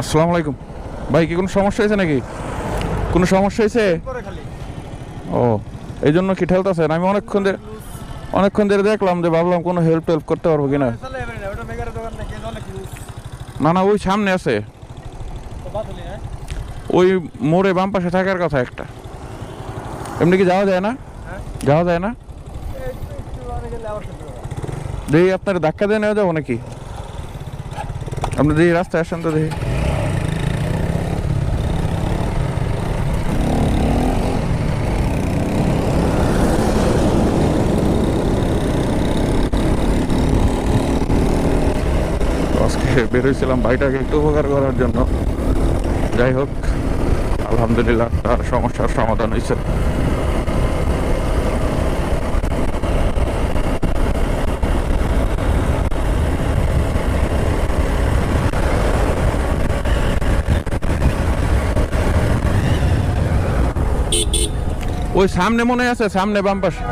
আসসালামু আলাইকুম ভাই, কি কোনো সমস্যা হয়েছে নাকি? কোনো সমস্যা হয়েছে? ও, এই জন্য কি ঠেলতেছেন? আমি অনেকক্ষণ ধরে দেখলাম, যে ভাবলাম কোনো হেল্প টেল্প করতে পারবো কিনা। না না, ওই সামনে আছে, ওই মোড়ে বাম পাশে থাকার কথা একটা। এমনি কি যাওয়া যায় না? যাওয়া যায় না? দেখি আপনার ধাক্কা দিয়ে নেওয়া যাবো নাকি? আপনি দেখি রাস্তায় আসেন তো দেখি। আজকে বেরোইছিলাম ভাইটাকে একটু উপকার করার জন্য। যাই হোক, আলহামদুলিল্লাহ তার সমস্যার সমাধান হয়েছে। ওই সামনে মনে আছে, সামনে বাম পাশে।